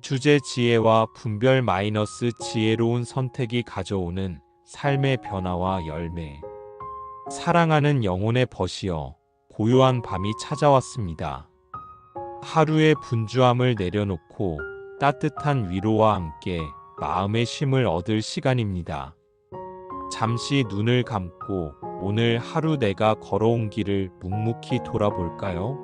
주제 지혜와 분별 마이너스 지혜로운 선택이 가져오는 삶의 변화와 열매. 사랑하는 영혼의 벗이여, 고요한 밤이 찾아왔습니다. 하루의 분주함을 내려놓고 따뜻한 위로와 함께 마음의 쉼을 얻을 시간입니다. 잠시 눈을 감고 오늘 하루 내가 걸어온 길을 묵묵히 돌아볼까요?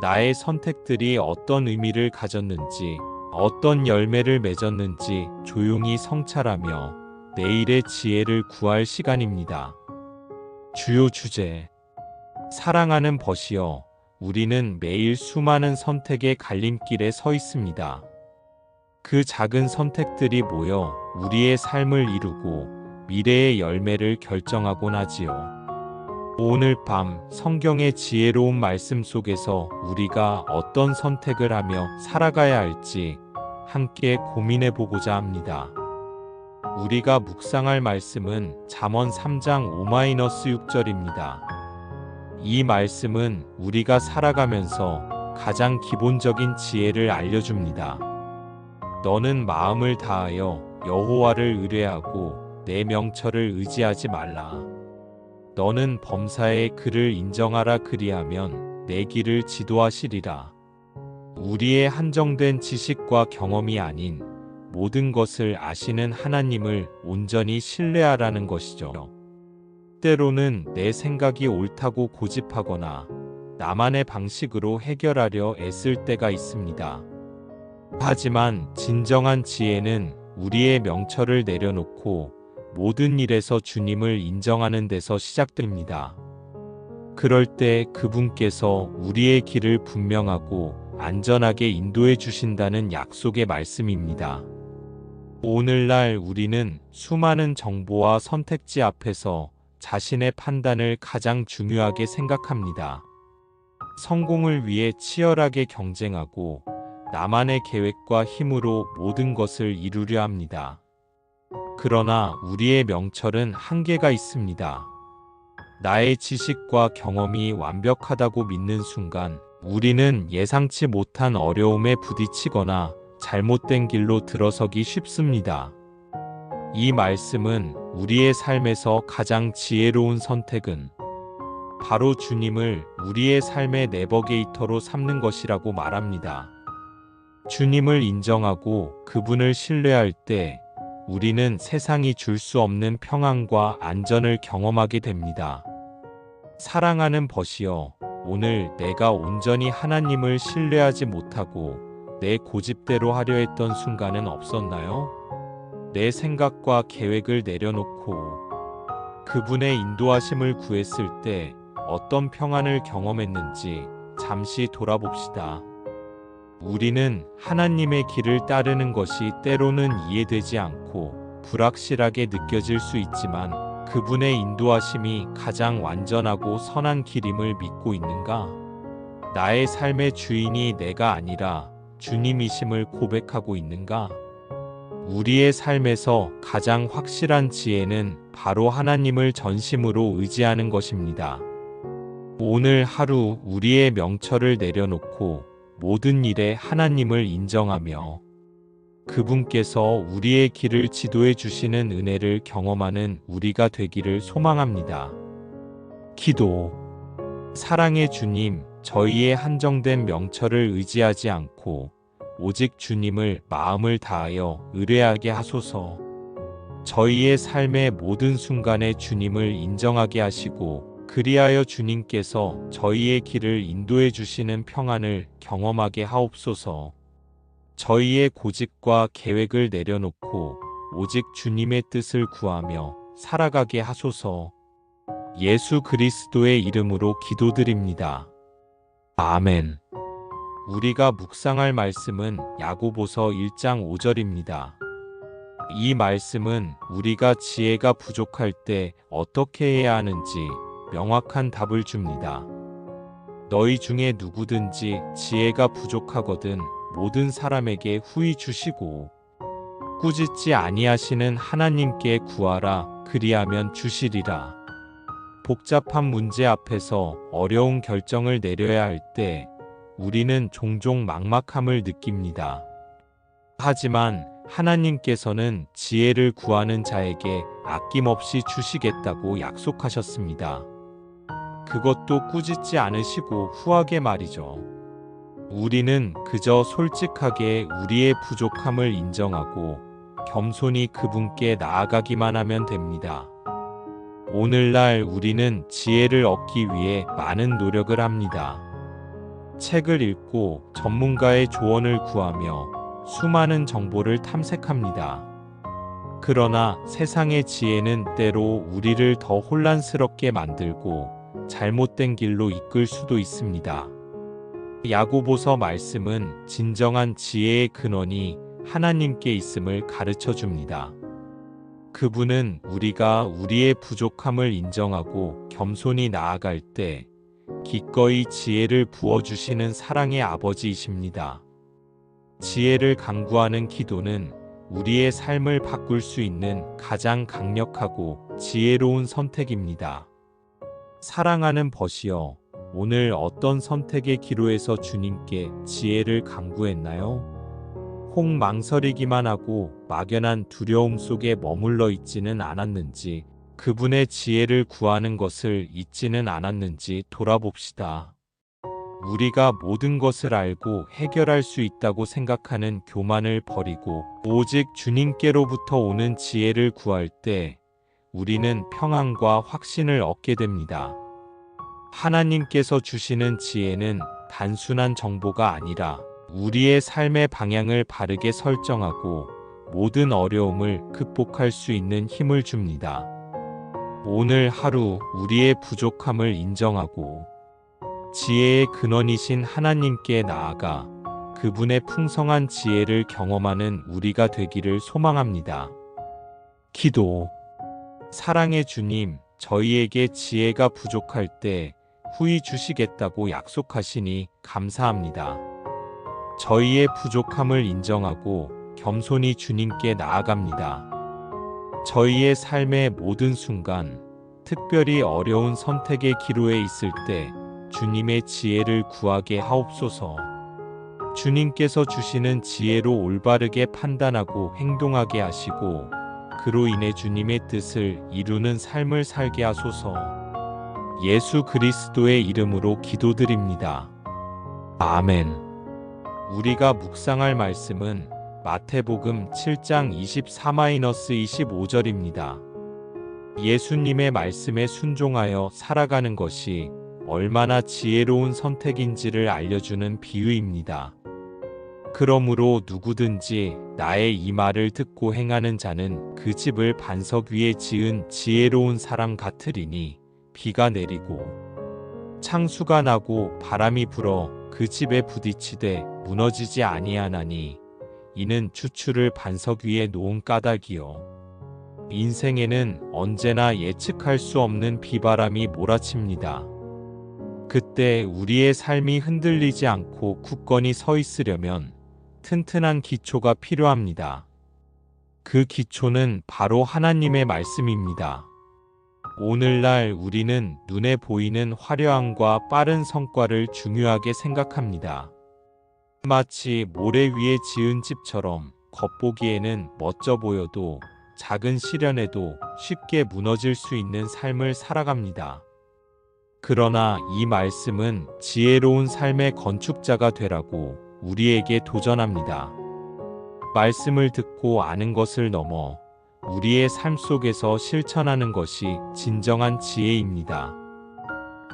나의 선택들이 어떤 의미를 가졌는지, 어떤 열매를 맺었는지 조용히 성찰하며 내일의 지혜를 구할 시간입니다. 주요 주제. 사랑하는 벗이여, 우리는 매일 수많은 선택의 갈림길에 서 있습니다. 그 작은 선택들이 모여 우리의 삶을 이루고 미래의 열매를 결정하곤 하지요. 오늘 밤 성경의 지혜로운 말씀 속에서 우리가 어떤 선택을 하며 살아가야 할지 함께 고민해 보고자 합니다. 우리가 묵상할 말씀은 잠언 3장 5-6절입니다. 이 말씀은 우리가 살아가면서 가장 기본적인 지혜를 알려줍니다. 너는 마음을 다하여 여호와를 의뢰하고 내 명철을 의지하지 말라. 너는 범사에 그를 인정하라. 그리하면 내 길을 지도하시리라. 우리의 한정된 지식과 경험이 아닌 모든 것을 아시는 하나님을 온전히 신뢰하라는 것이죠. 때로는 내 생각이 옳다고 고집하거나 나만의 방식으로 해결하려 애쓸 때가 있습니다. 하지만 진정한 지혜는 우리의 명철을 내려놓고 모든 일에서 주님을 인정하는 데서 시작됩니다. 그럴 때 그분께서 우리의 길을 분명하고 안전하게 인도해 주신다는 약속의 말씀입니다. 오늘날 우리는 수많은 정보와 선택지 앞에서 자신의 판단을 가장 중요하게 생각합니다. 성공을 위해 치열하게 경쟁하고 나만의 계획과 힘으로 모든 것을 이루려 합니다. 그러나 우리의 명철은 한계가 있습니다. 나의 지식과 경험이 완벽하다고 믿는 순간 우리는 예상치 못한 어려움에 부딪히거나 잘못된 길로 들어서기 쉽습니다. 이 말씀은 우리의 삶에서 가장 지혜로운 선택은 바로 주님을 우리의 삶의 내비게이터로 삼는 것이라고 말합니다. 주님을 인정하고 그분을 신뢰할 때 우리는 세상이 줄 수 없는 평안과 안전을 경험하게 됩니다. 사랑하는 벗이여, 오늘 내가 온전히 하나님을 신뢰하지 못하고 내 고집대로 하려 했던 순간은 없었나요? 내 생각과 계획을 내려놓고 그분의 인도하심을 구했을 때 어떤 평안을 경험했는지 잠시 돌아봅시다. 우리는 하나님의 길을 따르는 것이 때로는 이해되지 않고 불확실하게 느껴질 수 있지만 그분의 인도하심이 가장 완전하고 선한 길임을 믿고 있는가? 나의 삶의 주인이 내가 아니라 주님이심을 고백하고 있는가? 우리의 삶에서 가장 확실한 지혜는 바로 하나님을 전심으로 의지하는 것입니다. 오늘 하루 우리의 명철을 내려놓고 모든 일에 하나님을 인정하며 그분께서 우리의 길을 지도해 주시는 은혜를 경험하는 우리가 되기를 소망합니다. 기도. 사랑의 주님, 저희의 한정된 명철을 의지하지 않고 오직 주님을 마음을 다하여 의뢰하게 하소서. 저희의 삶의 모든 순간에 주님을 인정하게 하시고 그리하여 주님께서 저희의 길을 인도해 주시는 평안을 경험하게 하옵소서. 저희의 고집과 계획을 내려놓고 오직 주님의 뜻을 구하며 살아가게 하소서. 예수 그리스도의 이름으로 기도드립니다. 아멘. 우리가 묵상할 말씀은 야고보서 1장 5절입니다. 이 말씀은 우리가 지혜가 부족할 때 어떻게 해야 하는지 명확한 답을 줍니다. 너희 중에 누구든지 지혜가 부족하거든 모든 사람에게 후히 주시고 꾸짖지 아니하시는 하나님께 구하라. 그리하면 주시리라. 복잡한 문제 앞에서 어려운 결정을 내려야 할 때 우리는 종종 막막함을 느낍니다. 하지만 하나님께서는 지혜를 구하는 자에게 아낌없이 주시겠다고 약속하셨습니다. 그것도 꾸짖지 않으시고 후하게 말이죠. 우리는 그저 솔직하게 우리의 부족함을 인정하고 겸손히 그분께 나아가기만 하면 됩니다. 오늘날 우리는 지혜를 얻기 위해 많은 노력을 합니다. 책을 읽고 전문가의 조언을 구하며 수많은 정보를 탐색합니다. 그러나 세상의 지혜는 때로 우리를 더 혼란스럽게 만들고 잘못된 길로 이끌 수도 있습니다. 야고보서 말씀은 진정한 지혜의 근원이 하나님께 있음을 가르쳐 줍니다. 그분은 우리가 우리의 부족함을 인정하고 겸손히 나아갈 때 기꺼이 지혜를 부어주시는 사랑의 아버지이십니다. 지혜를 간구하는 기도는 우리의 삶을 바꿀 수 있는 가장 강력하고 지혜로운 선택입니다. 사랑하는 벗이여, 오늘 어떤 선택의 기로에서 주님께 지혜를 간구했나요? 혹 망설이기만 하고 막연한 두려움 속에 머물러 있지는 않았는지, 그분의 지혜를 구하는 것을 잊지는 않았는지 돌아봅시다. 우리가 모든 것을 알고 해결할 수 있다고 생각하는 교만을 버리고 오직 주님께로부터 오는 지혜를 구할 때 우리는 평안과 확신을 얻게 됩니다. 하나님께서 주시는 지혜는 단순한 정보가 아니라 우리의 삶의 방향을 바르게 설정하고 모든 어려움을 극복할 수 있는 힘을 줍니다. 오늘 하루 우리의 부족함을 인정하고 지혜의 근원이신 하나님께 나아가 그분의 풍성한 지혜를 경험하는 우리가 되기를 소망합니다. 기도. 사랑의 주님, 저희에게 지혜가 부족할 때 후히 주시겠다고 약속하시니 감사합니다. 저희의 부족함을 인정하고 겸손히 주님께 나아갑니다. 저희의 삶의 모든 순간, 특별히 어려운 선택의 기로에 있을 때 주님의 지혜를 구하게 하옵소서. 주님께서 주시는 지혜로 올바르게 판단하고 행동하게 하시고 그로 인해 주님의 뜻을 이루는 삶을 살게 하소서. 예수 그리스도의 이름으로 기도드립니다. 아멘. 우리가 묵상할 말씀은 마태복음 7장 24-25절입니다. 예수님의 말씀에 순종하여 살아가는 것이 얼마나 지혜로운 선택인지를 알려주는 비유입니다. 그러므로 누구든지 나의 이 말을 듣고 행하는 자는 그 집을 반석 위에 지은 지혜로운 사람 같으리니 비가 내리고 창수가 나고 바람이 불어 그 집에 부딪히되 무너지지 아니하나니 이는 추추를 반석 위에 놓은 까닭이요. 인생에는 언제나 예측할 수 없는 비바람이 몰아칩니다. 그때 우리의 삶이 흔들리지 않고 굳건히 서 있으려면 튼튼한 기초가 필요합니다. 그 기초는 바로 하나님의 말씀입니다. 오늘날 우리는 눈에 보이는 화려함과 빠른 성과를 중요하게 생각합니다. 마치 모래 위에 지은 집처럼 겉보기에는 멋져 보여도 작은 시련에도 쉽게 무너질 수 있는 삶을 살아갑니다. 그러나 이 말씀은 지혜로운 삶의 건축자가 되라고 우리에게 도전합니다. 말씀을 듣고 아는 것을 넘어 우리의 삶 속에서 실천하는 것이 진정한 지혜입니다.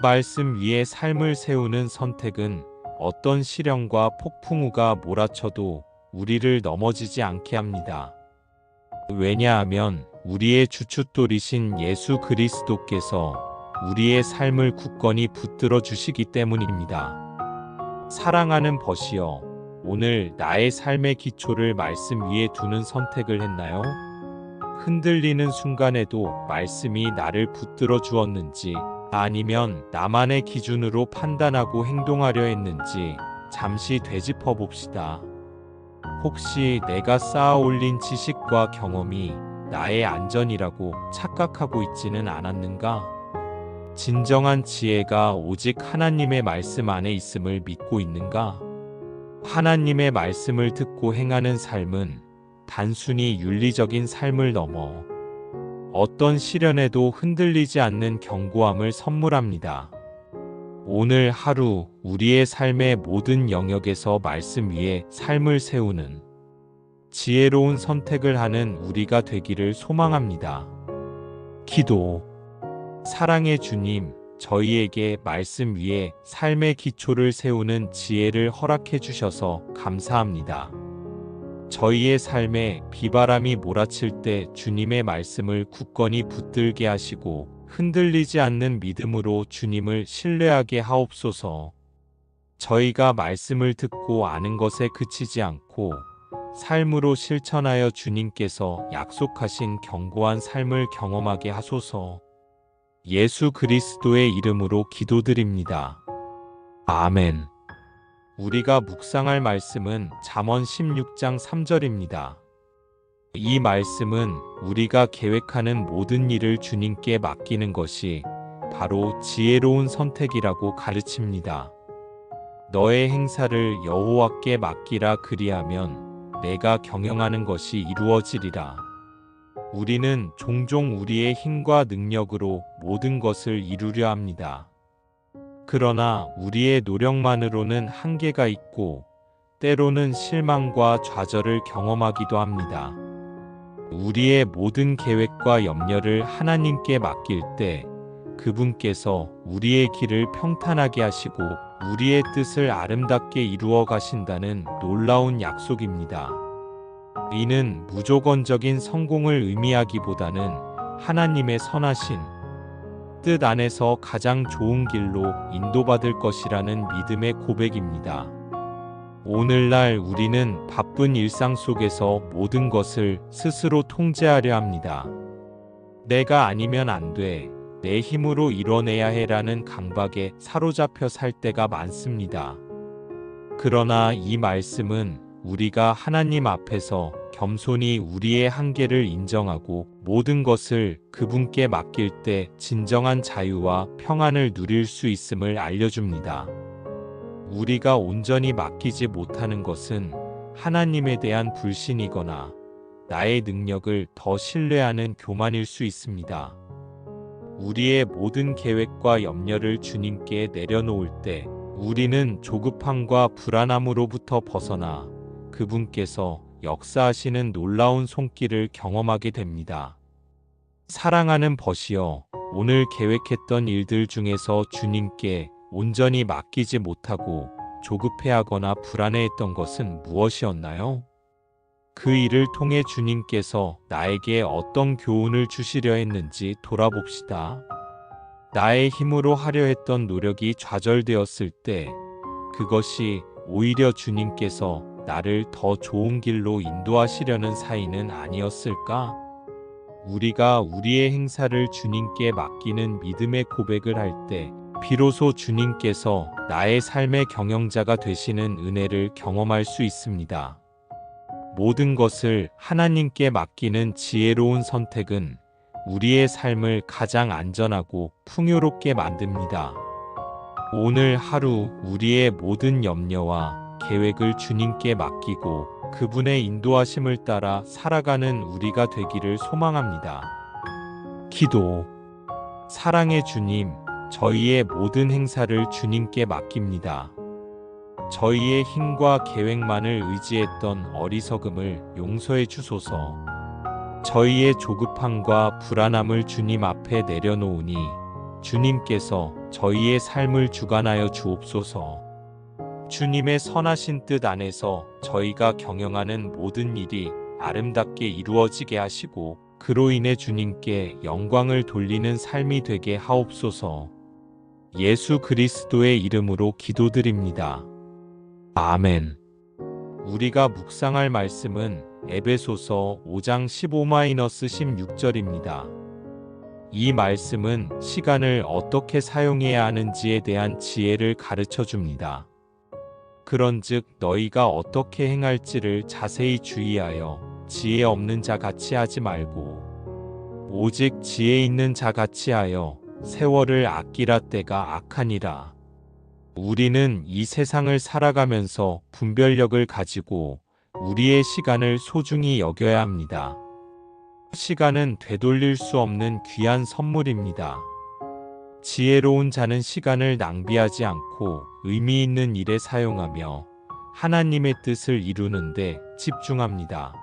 말씀 위에 삶을 세우는 선택은 어떤 시련과 폭풍우가 몰아쳐도 우리를 넘어지지 않게 합니다. 왜냐하면 우리의 주춧돌이신 예수 그리스도께서 우리의 삶을 굳건히 붙들어 주시기 때문입니다. 사랑하는 벗이여, 오늘 나의 삶의 기초를 말씀 위에 두는 선택을 했나요? 흔들리는 순간에도 말씀이 나를 붙들어 주었는지, 아니면 나만의 기준으로 판단하고 행동하려 했는지 잠시 되짚어 봅시다. 혹시 내가 쌓아 올린 지식과 경험이 나의 안전이라고 착각하고 있지는 않았는가? 진정한 지혜가 오직 하나님의 말씀 안에 있음을 믿고 있는가? 하나님의 말씀을 듣고 행하는 삶은 단순히 윤리적인 삶을 넘어 어떤 시련에도 흔들리지 않는 견고함을 선물합니다. 오늘 하루 우리의 삶의 모든 영역에서 말씀 위에 삶을 세우는 지혜로운 선택을 하는 우리가 되기를 소망합니다. 기도. 사랑의 주님, 저희에게 말씀 위에 삶의 기초를 세우는 지혜를 허락해 주셔서 감사합니다. 저희의 삶에 비바람이 몰아칠 때 주님의 말씀을 굳건히 붙들게 하시고 흔들리지 않는 믿음으로 주님을 신뢰하게 하옵소서. 저희가 말씀을 듣고 아는 것에 그치지 않고 삶으로 실천하여 주님께서 약속하신 견고한 삶을 경험하게 하소서. 예수 그리스도의 이름으로 기도드립니다. 아멘. 우리가 묵상할 말씀은 잠언 16장 3절입니다. 이 말씀은 우리가 계획하는 모든 일을 주님께 맡기는 것이 바로 지혜로운 선택이라고 가르칩니다. 너의 행사를 여호와께 맡기라, 그리하면 내가 경영하는 것이 이루어지리라. 우리는 종종 우리의 힘과 능력으로 모든 것을 이루려 합니다. 그러나 우리의 노력만으로는 한계가 있고 때로는 실망과 좌절을 경험하기도 합니다. 우리의 모든 계획과 염려를 하나님께 맡길 때 그분께서 우리의 길을 평탄하게 하시고 우리의 뜻을 아름답게 이루어 가신다는 놀라운 약속입니다. 이는 무조건적인 성공을 의미하기보다는 하나님의 선하신 뜻 안에서 가장 좋은 길로 인도받을 것이라는 믿음의 고백입니다. 오늘날 우리는 바쁜 일상 속에서 모든 것을 스스로 통제하려 합니다. 내가 아니면 안 돼, 내 힘으로 이뤄내야 해라는 강박에 사로잡혀 살 때가 많습니다. 그러나 이 말씀은 우리가 하나님 앞에서 겸손히 우리의 한계를 인정하고 모든 것을 그분께 맡길 때 진정한 자유와 평안을 누릴 수 있음을 알려줍니다. 우리가 온전히 맡기지 못하는 것은 하나님에 대한 불신이거나 나의 능력을 더 신뢰하는 교만일 수 있습니다. 우리의 모든 계획과 염려를 주님께 내려놓을 때 우리는 조급함과 불안함으로부터 벗어나 그분께서 역사하시는 놀라운 손길을 경험하게 됩니다. 사랑하는 벗이여, 오늘 계획했던 일들 중에서 주님께 온전히 맡기지 못하고 조급해하거나 불안해했던 것은 무엇이었나요? 그 일을 통해 주님께서 나에게 어떤 교훈을 주시려 했는지 돌아봅시다. 나의 힘으로 하려 했던 노력이 좌절되었을 때 그것이 오히려 주님께서 나를 더 좋은 길로 인도하시려는 사인은 아니었을까? 우리가 우리의 행사를 주님께 맡기는 믿음의 고백을 할 때 비로소 주님께서 나의 삶의 경영자가 되시는 은혜를 경험할 수 있습니다. 모든 것을 하나님께 맡기는 지혜로운 선택은 우리의 삶을 가장 안전하고 풍요롭게 만듭니다. 오늘 하루 우리의 모든 염려와 계획을 주님께 맡기고 그분의 인도하심을 따라 살아가는 우리가 되기를 소망합니다. 기도. 사랑의 주님, 저희의 모든 행사를 주님께 맡깁니다. 저희의 힘과 계획만을 의지했던 어리석음을 용서해 주소서. 저희의 조급함과 불안함을 주님 앞에 내려놓으니 주님께서 저희의 삶을 주관하여 주옵소서. 주님의 선하신 뜻 안에서 저희가 경영하는 모든 일이 아름답게 이루어지게 하시고 그로 인해 주님께 영광을 돌리는 삶이 되게 하옵소서. 예수 그리스도의 이름으로 기도드립니다. 아멘. 우리가 묵상할 말씀은 에베소서 5장 15-16절입니다. 이 말씀은 시간을 어떻게 사용해야 하는지에 대한 지혜를 가르쳐 줍니다. 그런즉 너희가 어떻게 행할지를 자세히 주의하여 지혜 없는 자 같이 하지 말고 오직 지혜 있는 자 같이 하여 세월을 아끼라, 때가 악하니라. 우리는 이 세상을 살아가면서 분별력을 가지고 우리의 시간을 소중히 여겨야 합니다. 시간은 되돌릴 수 없는 귀한 선물입니다. 지혜로운 자는 시간을 낭비하지 않고 의미 있는 일에 사용하며 하나님의 뜻을 이루는 데 집중합니다.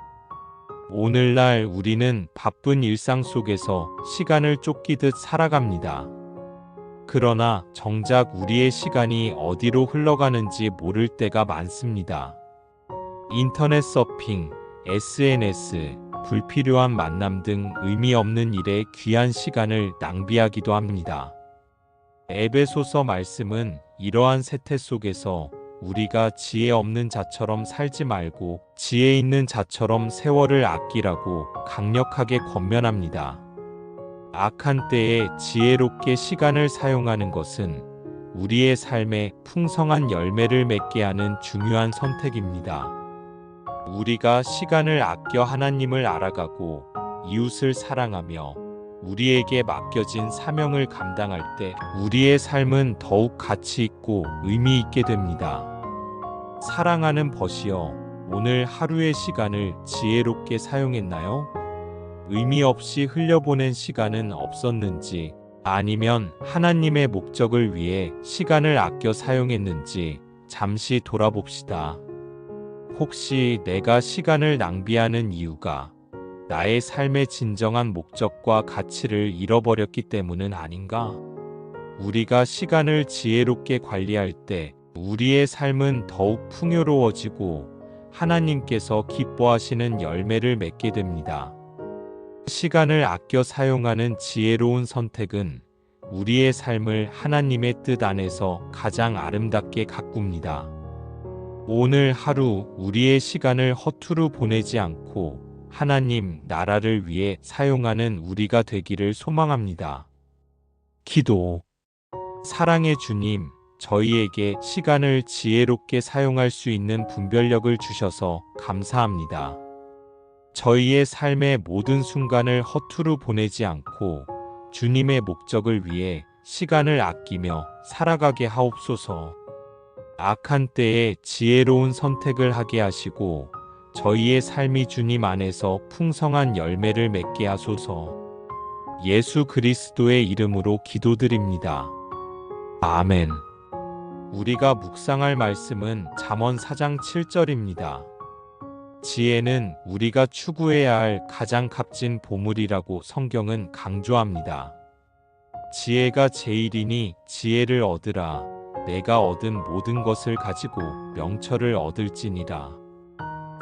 오늘날 우리는 바쁜 일상 속에서 시간을 쫓기듯 살아갑니다. 그러나 정작 우리의 시간이 어디로 흘러가는지 모를 때가 많습니다. 인터넷 서핑, SNS, 불필요한 만남 등 의미 없는 일에 귀한 시간을 낭비하기도 합니다. 에베소서 말씀은 이러한 세태 속에서 우리가 지혜 없는 자처럼 살지 말고 지혜 있는 자처럼 세월을 아끼라고 강력하게 권면합니다. 악한 때에 지혜롭게 시간을 사용하는 것은 우리의 삶에 풍성한 열매를 맺게 하는 중요한 선택입니다. 우리가 시간을 아껴 하나님을 알아가고 이웃을 사랑하며 우리에게 맡겨진 사명을 감당할 때 우리의 삶은 더욱 가치 있고 의미 있게 됩니다. 사랑하는 벗이여, 오늘 하루의 시간을 지혜롭게 사용했나요? 의미 없이 흘려보낸 시간은 없었는지, 아니면 하나님의 목적을 위해 시간을 아껴 사용했는지 잠시 돌아봅시다. 혹시 내가 시간을 낭비하는 이유가 나의 삶의 진정한 목적과 가치를 잃어버렸기 때문은 아닌가? 우리가 시간을 지혜롭게 관리할 때 우리의 삶은 더욱 풍요로워지고 하나님께서 기뻐하시는 열매를 맺게 됩니다. 시간을 아껴 사용하는 지혜로운 선택은 우리의 삶을 하나님의 뜻 안에서 가장 아름답게 가꿉니다. 오늘 하루 우리의 시간을 허투루 보내지 않고 하나님 나라를 위해 사용하는 우리가 되기를 소망합니다. 기도. 사랑의 주님, 저희에게 시간을 지혜롭게 사용할 수 있는 분별력을 주셔서 감사합니다. 저희의 삶의 모든 순간을 허투루 보내지 않고 주님의 목적을 위해 시간을 아끼며 살아가게 하옵소서. 악한 때에 지혜로운 선택을 하게 하시고 저희의 삶이 주님 안에서 풍성한 열매를 맺게 하소서. 예수 그리스도의 이름으로 기도드립니다. 아멘. 우리가 묵상할 말씀은 잠언 4장 7절입니다. 지혜는 우리가 추구해야 할 가장 값진 보물이라고 성경은 강조합니다. 지혜가 제일이니 지혜를 얻으라. 내가 얻은 모든 것을 가지고 명철을 얻을지니라.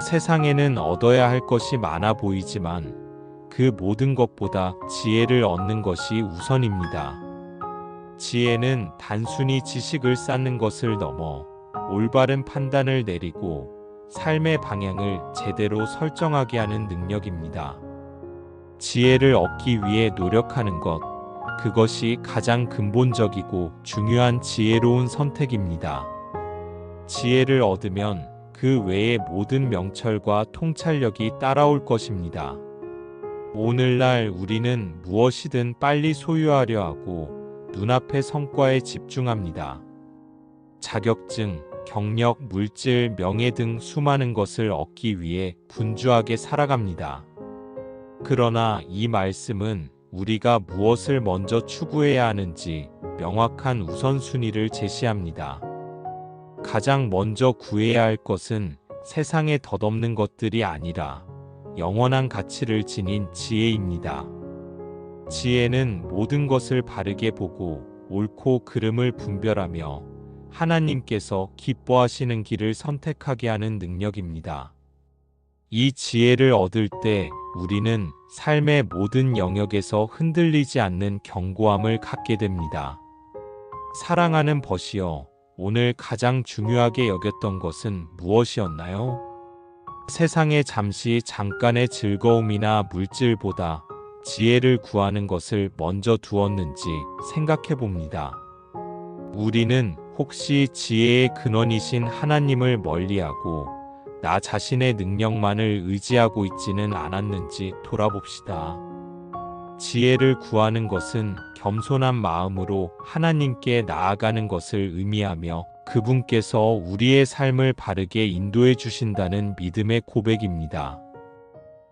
세상에는 얻어야 할 것이 많아 보이지만 그 모든 것보다 지혜를 얻는 것이 우선입니다. 지혜는 단순히 지식을 쌓는 것을 넘어 올바른 판단을 내리고 삶의 방향을 제대로 설정하게 하는 능력입니다. 지혜를 얻기 위해 노력하는 것, 그것이 가장 근본적이고 중요한 지혜로운 선택입니다. 지혜를 얻으면 그 외의 모든 명철과 통찰력이 따라올 것입니다. 오늘날 우리는 무엇이든 빨리 소유하려 하고 눈앞의 성과에 집중합니다. 자격증, 경력, 물질, 명예 등 수많은 것을 얻기 위해 분주하게 살아갑니다. 그러나 이 말씀은 우리가 무엇을 먼저 추구해야 하는지 명확한 우선순위를 제시합니다. 가장 먼저 구해야 할 것은 세상에 덧없는 것들이 아니라 영원한 가치를 지닌 지혜입니다. 지혜는 모든 것을 바르게 보고 옳고 그름을 분별하며 하나님께서 기뻐하시는 길을 선택하게 하는 능력입니다. 이 지혜를 얻을 때 우리는 삶의 모든 영역에서 흔들리지 않는 견고함을 갖게 됩니다. 사랑하는 벗이여, 오늘 가장 중요하게 여겼던 것은 무엇이었나요? 세상에 잠깐의 즐거움이나 물질보다 지혜를 구하는 것을 먼저 두었는지 생각해 봅니다. 우리는 혹시 지혜의 근원이신 하나님을 멀리하고 나 자신의 능력만을 의지하고 있지는 않았는지 돌아봅시다. 지혜를 구하는 것은 겸손한 마음으로 하나님께 나아가는 것을 의미하며 그분께서 우리의 삶을 바르게 인도해 주신다는 믿음의 고백입니다.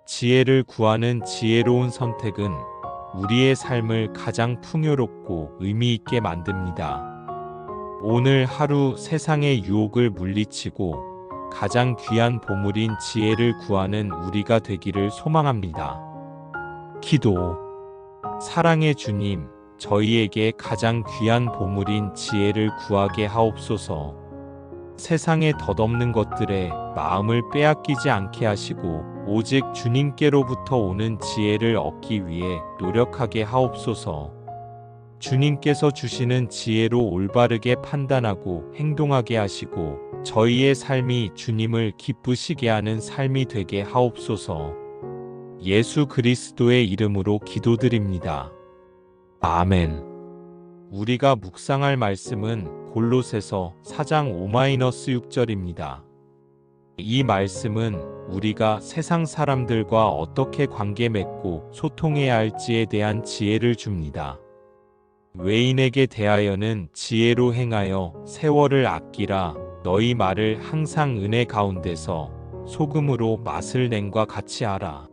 지혜를 구하는 지혜로운 선택은 우리의 삶을 가장 풍요롭고 의미 있게 만듭니다. 오늘 하루 세상의 유혹을 물리치고 가장 귀한 보물인 지혜를 구하는 우리가 되기를 소망합니다. 기도. 사랑의 주님, 저희에게 가장 귀한 보물인 지혜를 구하게 하옵소서. 세상에 덧없는 것들에 마음을 빼앗기지 않게 하시고 오직 주님께로부터 오는 지혜를 얻기 위해 노력하게 하옵소서. 주님께서 주시는 지혜로 올바르게 판단하고 행동하게 하시고 저희의 삶이 주님을 기쁘시게 하는 삶이 되게 하옵소서. 예수 그리스도의 이름으로 기도드립니다. 아멘. 우리가 묵상할 말씀은 골로새서 4장 5-6절입니다. 이 말씀은 우리가 세상 사람들과 어떻게 관계 맺고 소통해야 할지에 대한 지혜를 줍니다. 외인에게 대하여는 지혜로 행하여 세월을 아끼라. 너희 말을 항상 은혜 가운데서 소금으로 맛을 낸과 같이 하라.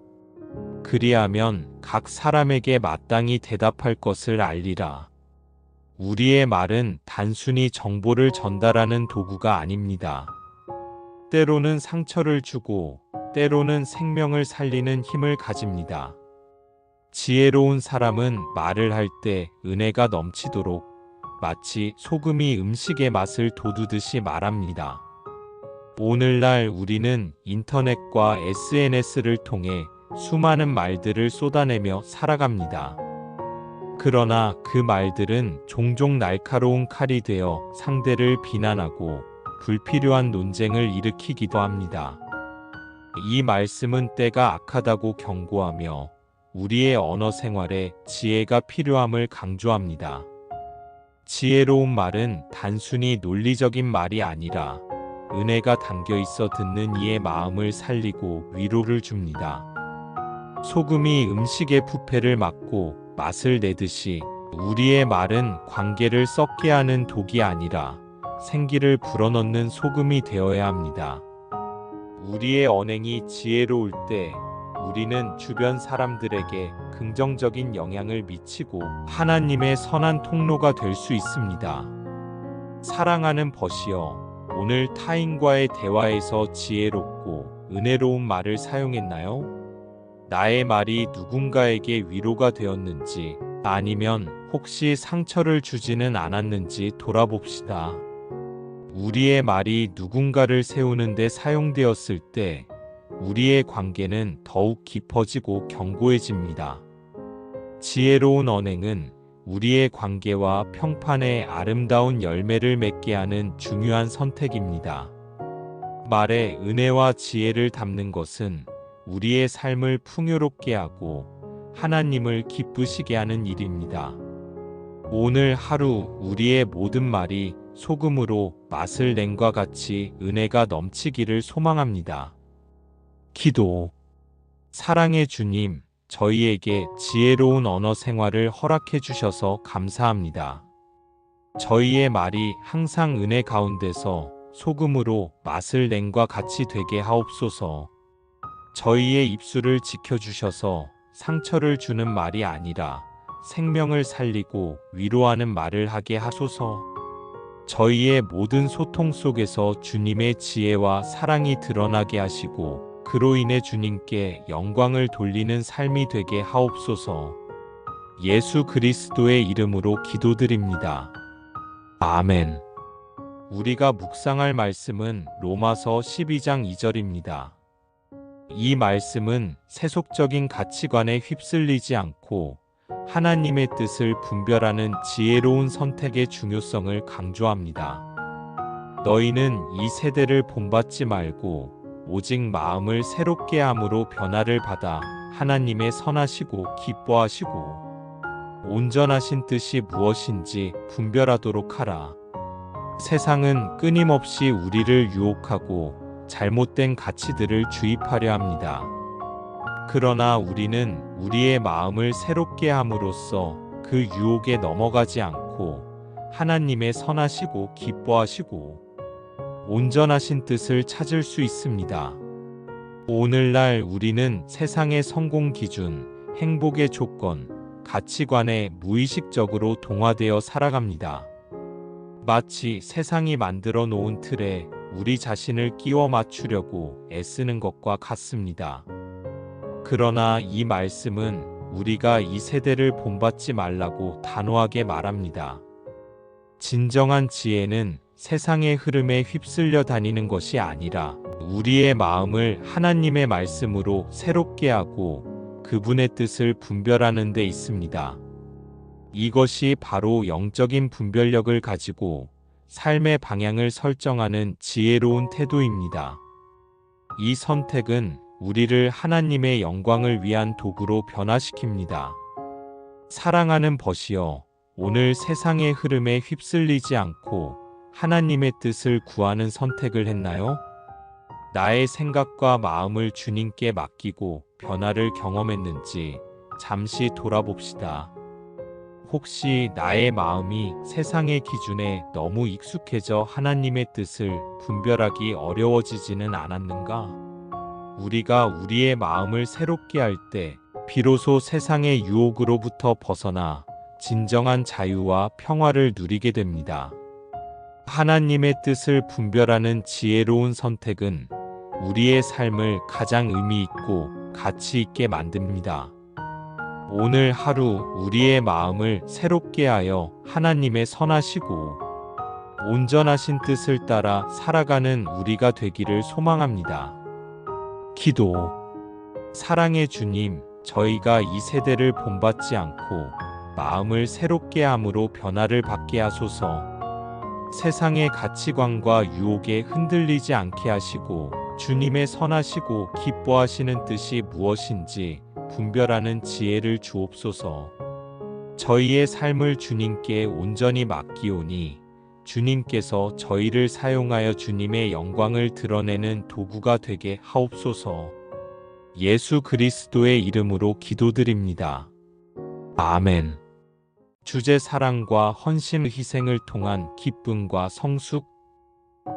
그리하면 각 사람에게 마땅히 대답할 것을 알리라. 우리의 말은 단순히 정보를 전달하는 도구가 아닙니다. 때로는 상처를 주고 때로는 생명을 살리는 힘을 가집니다. 지혜로운 사람은 말을 할 때 은혜가 넘치도록 마치 소금이 음식의 맛을 돋우듯이 말합니다. 오늘날 우리는 인터넷과 SNS를 통해 수많은 말들을 쏟아내며 살아갑니다. 그러나 그 말들은 종종 날카로운 칼이 되어 상대를 비난하고 불필요한 논쟁을 일으키기도 합니다. 이 말씀은 때가 악하다고 경고하며 우리의 언어 생활에 지혜가 필요함을 강조합니다. 지혜로운 말은 단순히 논리적인 말이 아니라 은혜가 담겨 있어 듣는 이의 마음을 살리고 위로를 줍니다. 소금이 음식의 부패를 막고 맛을 내듯이 우리의 말은 관계를 썩게 하는 독이 아니라 생기를 불어넣는 소금이 되어야 합니다. 우리의 언행이 지혜로울 때 우리는 주변 사람들에게 긍정적인 영향을 미치고 하나님의 선한 통로가 될 수 있습니다. 사랑하는 벗이여, 오늘 타인과의 대화에서 지혜롭고 은혜로운 말을 사용했나요? 나의 말이 누군가에게 위로가 되었는지 아니면 혹시 상처를 주지는 않았는지 돌아봅시다. 우리의 말이 누군가를 세우는 데 사용되었을 때 우리의 관계는 더욱 깊어지고 견고해집니다. 지혜로운 언행은 우리의 관계와 평판에 아름다운 열매를 맺게 하는 중요한 선택입니다. 말에 은혜와 지혜를 담는 것은 우리의 삶을 풍요롭게 하고 하나님을 기쁘시게 하는 일입니다. 오늘 하루 우리의 모든 말이 소금으로 맛을 낸과 같이 은혜가 넘치기를 소망합니다. 기도. 사랑의 주님, 저희에게 지혜로운 언어 생활을 허락해 주셔서 감사합니다. 저희의 말이 항상 은혜 가운데서 소금으로 맛을 낸과 같이 되게 하옵소서. 저희의 입술을 지켜주셔서 상처를 주는 말이 아니라 생명을 살리고 위로하는 말을 하게 하소서. 저희의 모든 소통 속에서 주님의 지혜와 사랑이 드러나게 하시고 그로 인해 주님께 영광을 돌리는 삶이 되게 하옵소서. 예수 그리스도의 이름으로 기도드립니다. 아멘. 우리가 묵상할 말씀은 로마서 12장 2절입니다. 이 말씀은 세속적인 가치관에 휩쓸리지 않고 하나님의 뜻을 분별하는 지혜로운 선택의 중요성을 강조합니다. 너희는 이 세대를 본받지 말고 오직 마음을 새롭게 함으로 변화를 받아 하나님의 선하시고 기뻐하시고 온전하신 뜻이 무엇인지 분별하도록 하라. 세상은 끊임없이 우리를 유혹하고 잘못된 가치들을 주입하려 합니다. 그러나 우리는 우리의 마음을 새롭게 함으로써 그 유혹에 넘어가지 않고 하나님의 선하시고 기뻐하시고 온전하신 뜻을 찾을 수 있습니다. 오늘날 우리는 세상의 성공 기준, 행복의 조건, 가치관에 무의식적으로 동화되어 살아갑니다. 마치 세상이 만들어 놓은 틀에 우리 자신을 끼워 맞추려고 애쓰는 것과 같습니다. 그러나 이 말씀은 우리가 이 세대를 본받지 말라고 단호하게 말합니다. 진정한 지혜는 세상의 흐름에 휩쓸려 다니는 것이 아니라 우리의 마음을 하나님의 말씀으로 새롭게 하고 그분의 뜻을 분별하는 데 있습니다. 이것이 바로 영적인 분별력을 가지고 삶의 방향을 설정하는 지혜로운 태도입니다. 이 선택은 우리를 하나님의 영광을 위한 도구로 변화시킵니다. 사랑하는 벗이여, 오늘 세상의 흐름에 휩쓸리지 않고 하나님의 뜻을 구하는 선택을 했나요? 나의 생각과 마음을 주님께 맡기고 변화를 경험했는지 잠시 돌아봅시다. 혹시 나의 마음이 세상의 기준에 너무 익숙해져 하나님의 뜻을 분별하기 어려워지지는 않았는가? 우리가 우리의 마음을 새롭게 할 때 비로소 세상의 유혹으로부터 벗어나 진정한 자유와 평화를 누리게 됩니다. 하나님의 뜻을 분별하는 지혜로운 선택은 우리의 삶을 가장 의미 있고 가치 있게 만듭니다. 오늘 하루 우리의 마음을 새롭게 하여 하나님의 선하시고 온전하신 뜻을 따라 살아가는 우리가 되기를 소망합니다. 기도. 사랑의 주님, 저희가 이 세대를 본받지 않고 마음을 새롭게 함으로 변화를 받게 하소서. 세상의 가치관과 유혹에 흔들리지 않게 하시고 주님의 선하시고 기뻐하시는 뜻이 무엇인지 분별하는 지혜를 주옵소서. 저희의 삶을 주님께 온전히 맡기오니 주님께서 저희를 사용하여 주님의 영광을 드러내는 도구가 되게 하옵소서. 예수 그리스도의 이름으로 기도드립니다. 아멘. 주제 사랑과 헌신 희생을 통한 기쁨과 성숙.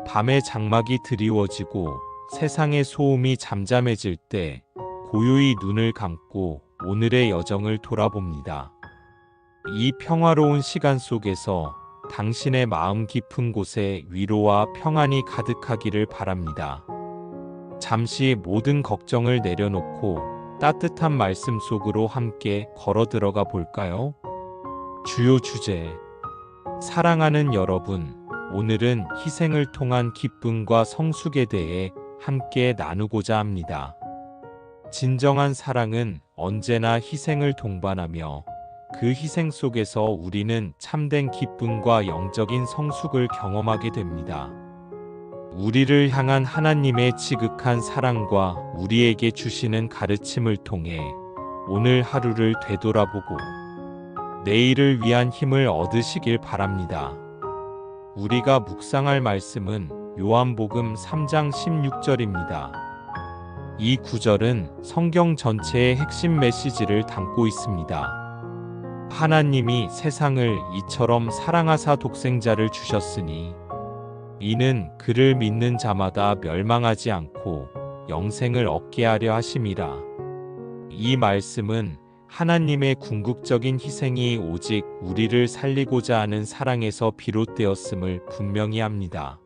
밤의 장막이 드리워지고 세상의 소음이 잠잠해질 때 고요히 눈을 감고 오늘의 여정을 돌아봅니다. 이 평화로운 시간 속에서 당신의 마음 깊은 곳에 위로와 평안이 가득하기를 바랍니다. 잠시 모든 걱정을 내려놓고 따뜻한 말씀 속으로 함께 걸어 들어가 볼까요? 주요 주제. 사랑하는 여러분, 오늘은 희생을 통한 기쁨과 성숙에 대해 함께 나누고자 합니다. 진정한 사랑은 언제나 희생을 동반하며 그 희생 속에서 우리는 참된 기쁨과 영적인 성숙을 경험하게 됩니다. 우리를 향한 하나님의 지극한 사랑과 우리에게 주시는 가르침을 통해 오늘 하루를 되돌아보고 내일을 위한 힘을 얻으시길 바랍니다. 우리가 묵상할 말씀은 요한복음 3장 16절입니다. 이 구절은 성경 전체의 핵심 메시지를 담고 있습니다. 하나님이 세상을 이처럼 사랑하사 독생자를 주셨으니 이는 그를 믿는 자마다 멸망하지 않고 영생을 얻게 하려 하심이라. 이 말씀은 하나님의 궁극적인 희생이 오직 우리를 살리고자 하는 사랑에서 비롯되었음을 분명히 합니다.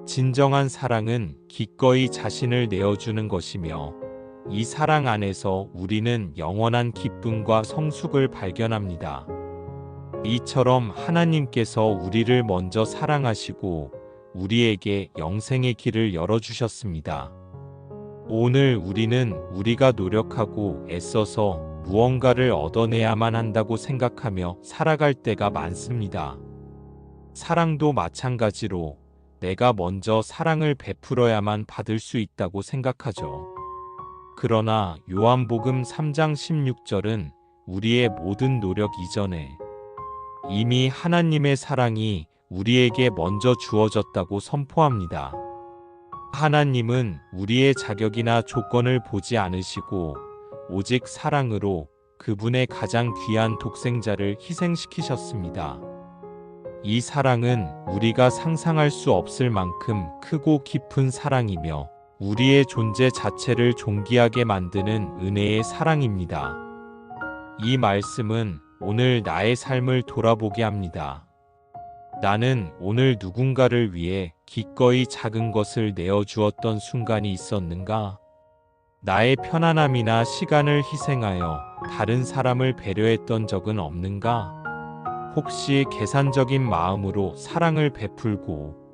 진정한 사랑은 기꺼이 자신을 내어주는 것이며 이 사랑 안에서 우리는 영원한 기쁨과 성숙을 발견합니다. 이처럼 하나님께서 우리를 먼저 사랑하시고 우리에게 영생의 길을 열어주셨습니다. 오늘 우리는 우리가 노력하고 애써서 무언가를 얻어내야만 한다고 생각하며 살아갈 때가 많습니다. 사랑도 마찬가지로 내가 먼저 사랑을 베풀어야만 받을 수 있다고 생각하죠. 그러나 요한복음 3장 16절은 우리의 모든 노력 이전에 이미 하나님의 사랑이 우리에게 먼저 주어졌다고 선포합니다. 하나님은 우리의 자격이나 조건을 보지 않으시고 오직 사랑으로 그분의 가장 귀한 독생자를 희생시키셨습니다. 이 사랑은 우리가 상상할 수 없을 만큼 크고 깊은 사랑이며 우리의 존재 자체를 존귀하게 만드는 은혜의 사랑입니다. 이 말씀은 오늘 나의 삶을 돌아보게 합니다. 나는 오늘 누군가를 위해 기꺼이 작은 것을 내어주었던 순간이 있었는가? 나의 편안함이나 시간을 희생하여 다른 사람을 배려했던 적은 없는가? 혹시 계산적인 마음으로 사랑을 베풀고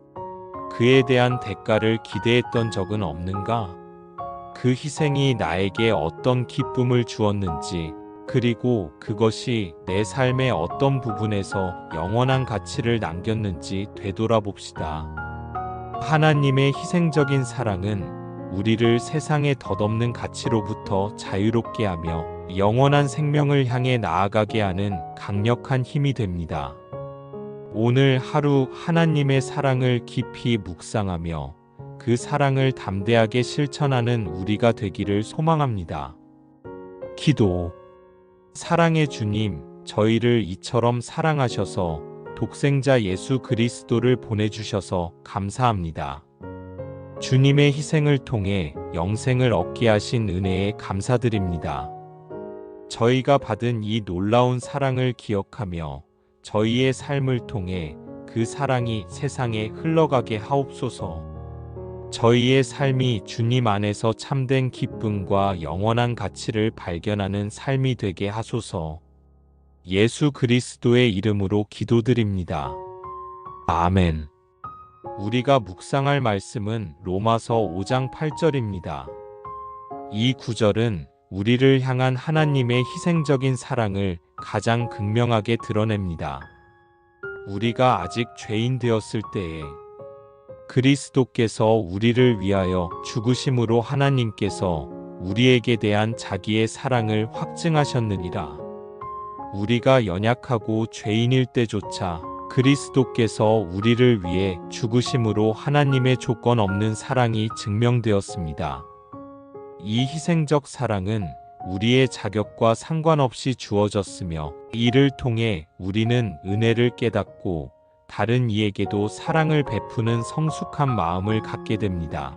그에 대한 대가를 기대했던 적은 없는가? 그 희생이 나에게 어떤 기쁨을 주었는지, 그리고 그것이 내 삶의 어떤 부분에서 영원한 가치를 남겼는지 되돌아봅시다. 하나님의 희생적인 사랑은 우리를 세상의 덧없는 가치로부터 자유롭게 하며 영원한 생명을 향해 나아가게 하는 강력한 힘이 됩니다. 오늘 하루 하나님의 사랑을 깊이 묵상하며 그 사랑을 담대하게 실천하는 우리가 되기를 소망합니다. 기도. 사랑의 주님, 저희를 이처럼 사랑하셔서 독생자 예수 그리스도를 보내주셔서 감사합니다. 주님의 희생을 통해 영생을 얻게 하신 은혜에 감사드립니다. 저희가 받은 이 놀라운 사랑을 기억하며 저희의 삶을 통해 그 사랑이 세상에 흘러가게 하옵소서. 저희의 삶이 주님 안에서 참된 기쁨과 영원한 가치를 발견하는 삶이 되게 하소서. 예수 그리스도의 이름으로 기도드립니다. 아멘. 우리가 묵상할 말씀은 로마서 5장 8절입니다. 이 구절은 우리를 향한 하나님의 희생적인 사랑을 가장 극명하게 드러냅니다. 우리가 아직 죄인 되었을 때에 그리스도께서 우리를 위하여 죽으심으로 하나님께서 우리에게 대한 자기의 사랑을 확증하셨느니라. 우리가 연약하고 죄인일 때조차 그리스도께서 우리를 위해 죽으심으로 하나님의 조건 없는 사랑이 증명되었습니다. 이 희생적 사랑은 우리의 자격과 상관없이 주어졌으며 이를 통해 우리는 은혜를 깨닫고 다른 이에게도 사랑을 베푸는 성숙한 마음을 갖게 됩니다.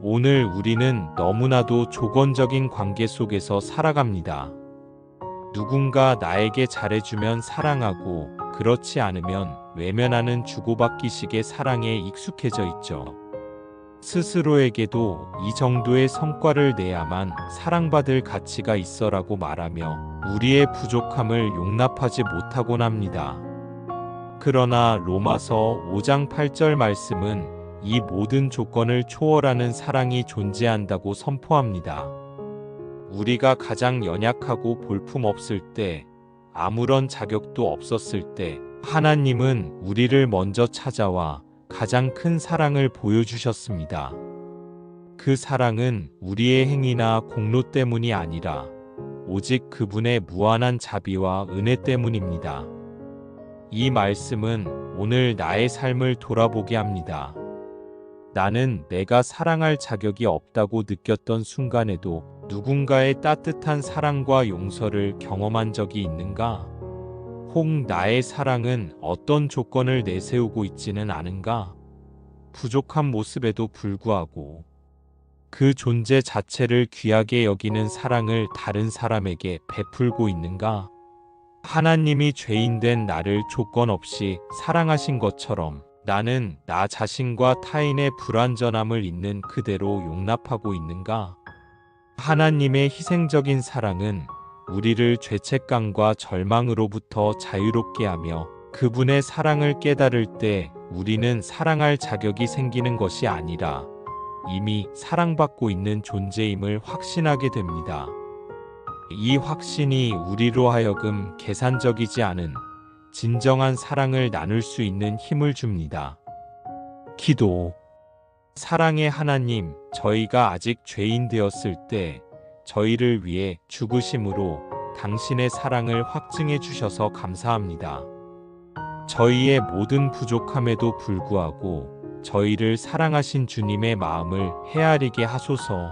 오늘 우리는 너무나도 조건적인 관계 속에서 살아갑니다. 누군가 나에게 잘해주면 사랑하고 그렇지 않으면 외면하는 주고받기식의 사랑에 익숙해져 있죠. 스스로에게도 이 정도의 성과를 내야만 사랑받을 가치가 있어라고 말하며 우리의 부족함을 용납하지 못하곤 합니다. 그러나 로마서 5장 8절 말씀은 이 모든 조건을 초월하는 사랑이 존재한다고 선포합니다. 우리가 가장 연약하고 볼품없을 때, 아무런 자격도 없었을 때 하나님은 우리를 먼저 찾아와 가장 큰 사랑을 보여주셨습니다. 그 사랑은 우리의 행위나 공로 때문이 아니라 오직 그분의 무한한 자비와 은혜 때문입니다. 이 말씀은 오늘 나의 삶을 돌아보게 합니다. 나는 내가 사랑할 자격이 없다고 느꼈던 순간에도 누군가의 따뜻한 사랑과 용서를 경험한 적이 있는가? 혹 나의 사랑은 어떤 조건을 내세우고 있지는 않은가? 부족한 모습에도 불구하고 그 존재 자체를 귀하게 여기는 사랑을 다른 사람에게 베풀고 있는가? 하나님이 죄인된 나를 조건 없이 사랑하신 것처럼 나는 나 자신과 타인의 불완전함을 있는 그대로 용납하고 있는가? 하나님의 희생적인 사랑은 우리를 죄책감과 절망으로부터 자유롭게 하며 그분의 사랑을 깨달을 때 우리는 사랑할 자격이 생기는 것이 아니라 이미 사랑받고 있는 존재임을 확신하게 됩니다. 이 확신이 우리로 하여금 계산적이지 않은 진정한 사랑을 나눌 수 있는 힘을 줍니다. 기도. 사랑의 하나님, 저희가 아직 죄인 되었을 때 저희를 위해 죽으심으로 당신의 사랑을 확증해 주셔서 감사합니다. 저희의 모든 부족함에도 불구하고 저희를 사랑하신 주님의 마음을 헤아리게 하소서.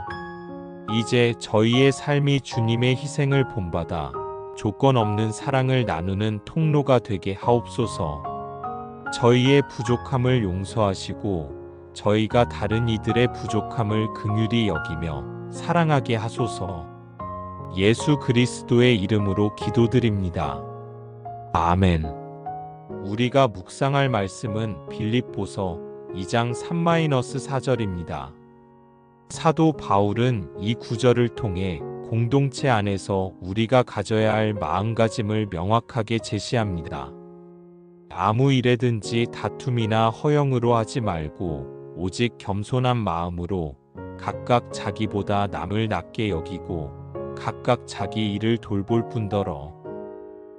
이제 저희의 삶이 주님의 희생을 본받아 조건 없는 사랑을 나누는 통로가 되게 하옵소서. 저희의 부족함을 용서하시고 저희가 다른 이들의 부족함을 긍휼히 여기며 사랑하게 하소서. 예수 그리스도의 이름으로 기도드립니다. 아멘. 우리가 묵상할 말씀은 빌립보서 2장 3-4절입니다. 사도 바울은 이 구절을 통해 공동체 안에서 우리가 가져야 할 마음가짐을 명확하게 제시합니다. 아무 일에든지 다툼이나 허영으로 하지 말고 오직 겸손한 마음으로 각각 자기보다 남을 낮게 여기고 각각 자기 일을 돌볼 뿐더러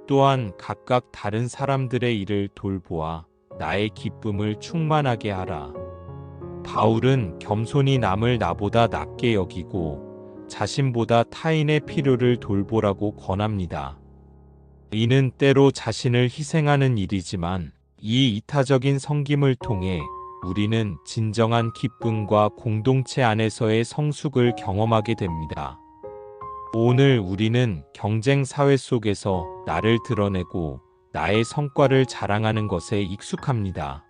또한 각각 다른 사람들의 일을 돌보아 나의 기쁨을 충만하게 하라. 바울은 겸손히 남을 나보다 낮게 여기고 자신보다 타인의 필요를 돌보라고 권합니다. 이는 때로 자신을 희생하는 일이지만 이 이타적인 섬김을 통해 우리는 진정한 기쁨과 공동체 안에서의 성숙을 경험하게 됩니다. 오늘 우리는 경쟁 사회 속에서 나를 드러내고 나의 성과를 자랑하는 것에 익숙합니다.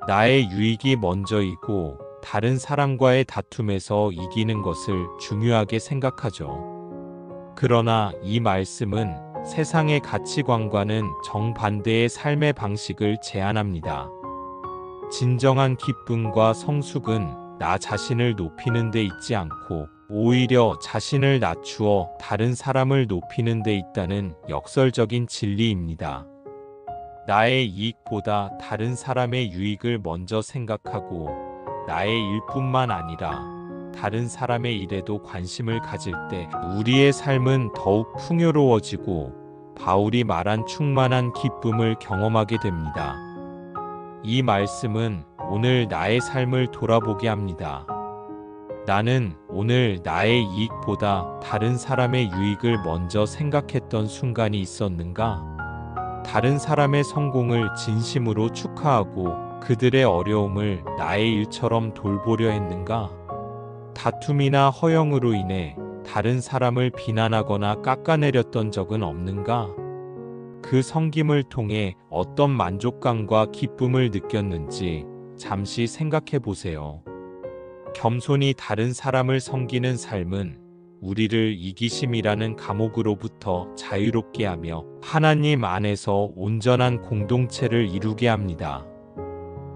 나의 유익이 먼저이고 다른 사람과의 다툼에서 이기는 것을 중요하게 생각하죠. 그러나 이 말씀은 세상의 가치관과는 정반대의 삶의 방식을 제안합니다. 진정한 기쁨과 성숙은 나 자신을 높이는 데 있지 않고 오히려 자신을 낮추어 다른 사람을 높이는 데 있다는 역설적인 진리입니다. 나의 이익보다 다른 사람의 유익을 먼저 생각하고 나의 일뿐만 아니라 다른 사람의 일에도 관심을 가질 때 우리의 삶은 더욱 풍요로워지고 바울이 말한 충만한 기쁨을 경험하게 됩니다. 이 말씀은 오늘 나의 삶을 돌아보게 합니다. 나는 오늘 나의 이익보다 다른 사람의 유익을 먼저 생각했던 순간이 있었는가? 다른 사람의 성공을 진심으로 축하하고 그들의 어려움을 나의 일처럼 돌보려 했는가? 다툼이나 허영으로 인해 다른 사람을 비난하거나 깎아내렸던 적은 없는가? 그 섬김을 통해 어떤 만족감과 기쁨을 느꼈는지 잠시 생각해 보세요. 겸손히 다른 사람을 섬기는 삶은 우리를 이기심이라는 감옥으로부터 자유롭게 하며 하나님 안에서 온전한 공동체를 이루게 합니다.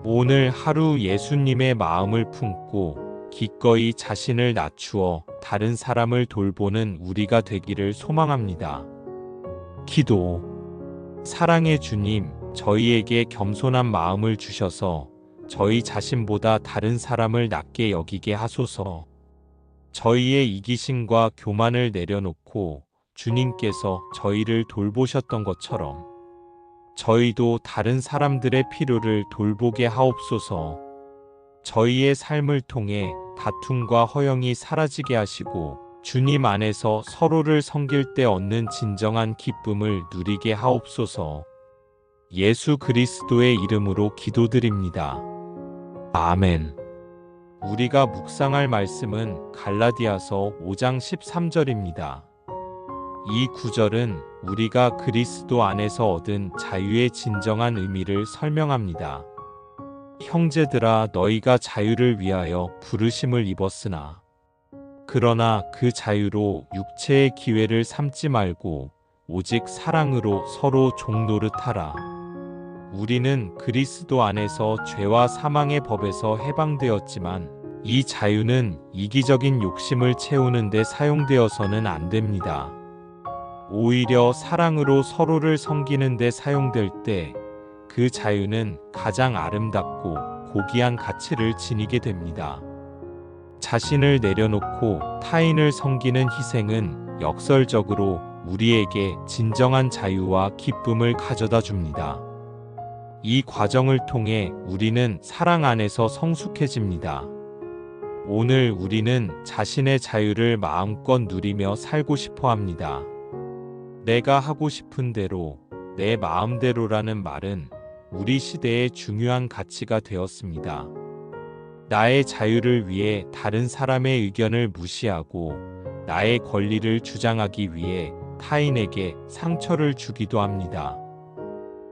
오늘 하루 예수님의 마음을 품고 기꺼이 자신을 낮추어 다른 사람을 돌보는 우리가 되기를 소망합니다. 기도. 사랑의 주님, 저희에게 겸손한 마음을 주셔서 저희 자신보다 다른 사람을 낮게 여기게 하소서. 저희의 이기심과 교만을 내려놓고 주님께서 저희를 돌보셨던 것처럼 저희도 다른 사람들의 필요를 돌보게 하옵소서. 저희의 삶을 통해 다툼과 허영이 사라지게 하시고 주님 안에서 서로를 섬길 때 얻는 진정한 기쁨을 누리게 하옵소서. 예수 그리스도의 이름으로 기도드립니다. 아멘. 우리가 묵상할 말씀은 갈라디아서 5장 13절입니다. 이 구절은 우리가 그리스도 안에서 얻은 자유의 진정한 의미를 설명합니다. 형제들아, 너희가 자유를 위하여 부르심을 입었으나 그러나 그 자유로 육체의 기회를 삼지 말고 오직 사랑으로 서로 종 노릇하라. 우리는 그리스도 안에서 죄와 사망의 법에서 해방되었지만 이 자유는 이기적인 욕심을 채우는 데 사용되어서는 안 됩니다. 오히려 사랑으로 서로를 섬기는 데 사용될 때 그 자유는 가장 아름답고 고귀한 가치를 지니게 됩니다. 자신을 내려놓고 타인을 섬기는 희생은 역설적으로 우리에게 진정한 자유와 기쁨을 가져다 줍니다. 이 과정을 통해 우리는 사랑 안에서 성숙해집니다. 오늘 우리는 자신의 자유를 마음껏 누리며 살고 싶어 합니다. 내가 하고 싶은 대로, 내 마음대로라는 말은 우리 시대의 중요한 가치가 되었습니다. 나의 자유를 위해 다른 사람의 의견을 무시하고 나의 권리를 주장하기 위해 타인에게 상처를 주기도 합니다.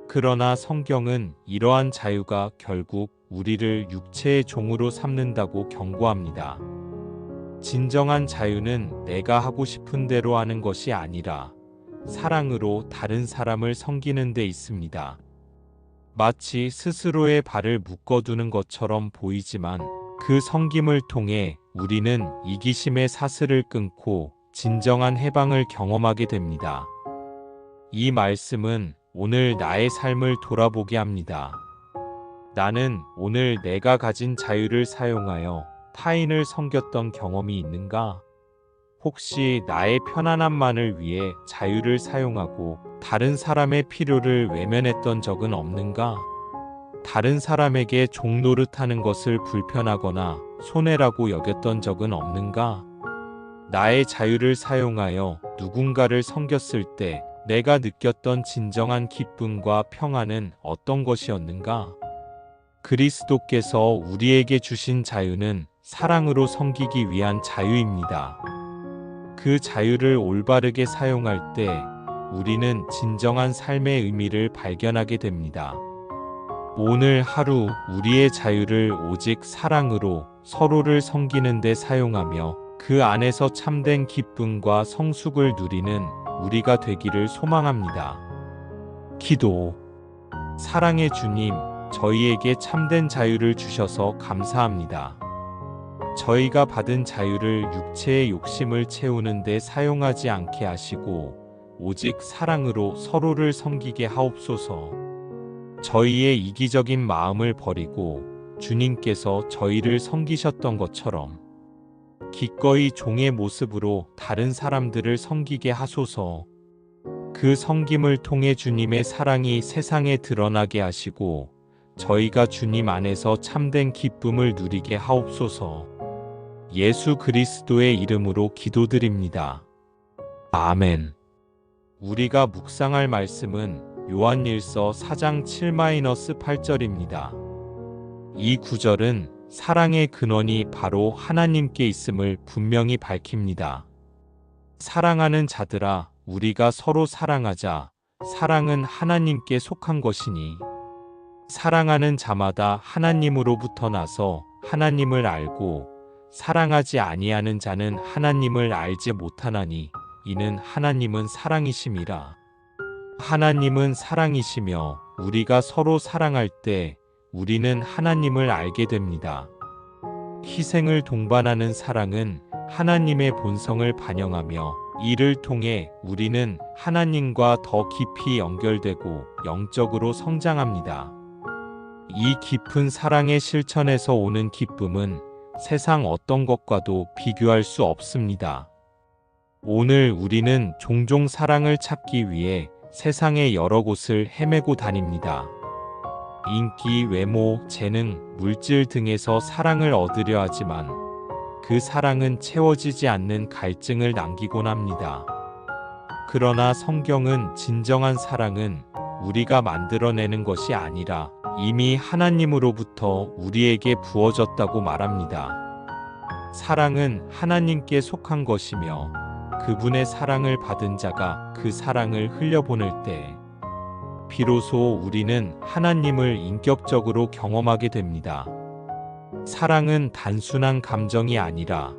그러나 성경은 이러한 자유가 결국 우리를 육체의 종으로 삼는다고 경고합니다. 진정한 자유는 내가 하고 싶은 대로 하는 것이 아니라 사랑으로 다른 사람을 섬기는 데 있습니다. 마치 스스로의 발을 묶어두는 것처럼 보이지만 그 섬김을 통해 우리는 이기심의 사슬을 끊고 진정한 해방을 경험하게 됩니다. 이 말씀은 오늘 나의 삶을 돌아보게 합니다. 나는 오늘 내가 가진 자유를 사용하여 타인을 섬겼던 경험이 있는가? 혹시 나의 편안함만을 위해 자유를 사용하고 다른 사람의 필요를 외면했던 적은 없는가? 다른 사람에게 종 노릇하는 것을 불편하거나 손해라고 여겼던 적은 없는가? 나의 자유를 사용하여 누군가를 섬겼을 때 내가 느꼈던 진정한 기쁨과 평안은 어떤 것이었는가? 그리스도께서 우리에게 주신 자유는 사랑으로 섬기기 위한 자유입니다. 그 자유를 올바르게 사용할 때 우리는 진정한 삶의 의미를 발견하게 됩니다. 오늘 하루 우리의 자유를 오직 사랑으로 서로를 섬기는 데 사용하며 그 안에서 참된 기쁨과 성숙을 누리는 우리가 되기를 소망합니다. 기도. 사랑의 주님, 저희에게 참된 자유를 주셔서 감사합니다. 저희가 받은 자유를 육체의 욕심을 채우는 데 사용하지 않게 하시고 오직 사랑으로 서로를 섬기게 하옵소서. 저희의 이기적인 마음을 버리고 주님께서 저희를 섬기셨던 것처럼 기꺼이 종의 모습으로 다른 사람들을 섬기게 하소서. 그 섬김을 통해 주님의 사랑이 세상에 드러나게 하시고 저희가 주님 안에서 참된 기쁨을 누리게 하옵소서. 예수 그리스도의 이름으로 기도드립니다. 아멘. 우리가 묵상할 말씀은 요한일서 4장 7-8절입니다. 이 구절은 사랑의 근원이 바로 하나님께 있음을 분명히 밝힙니다. 사랑하는 자들아, 우리가 서로 사랑하자. 사랑은 하나님께 속한 것이니 사랑하는 자마다 하나님으로부터 나서 하나님을 알고 사랑하지 아니하는 자는 하나님을 알지 못하나니 이는 하나님은 사랑이심이라. 하나님은 사랑이시며 우리가 서로 사랑할 때 우리는 하나님을 알게 됩니다. 희생을 동반하는 사랑은 하나님의 본성을 반영하며 이를 통해 우리는 하나님과 더 깊이 연결되고 영적으로 성장합니다. 이 깊은 사랑의 실천에서 오는 기쁨은 세상 어떤 것과도 비교할 수 없습니다. 오늘 우리는 종종 사랑을 찾기 위해 세상의 여러 곳을 헤매고 다닙니다. 인기, 외모, 재능, 물질 등에서 사랑을 얻으려 하지만 그 사랑은 채워지지 않는 갈증을 남기곤 합니다. 그러나 성경은 진정한 사랑은 우리가 만들어내는 것이 아니라 이미 하나님으로부터 우리에게 부어졌다고 말합니다. 사랑은 하나님께 속한 것이며 그분의 사랑을 받은 자가 그 사랑을 흘려보낼 때 비로소 우리는 하나님을 인격적으로 경험하게 됩니다. 사랑은 단순한 감정이 아니라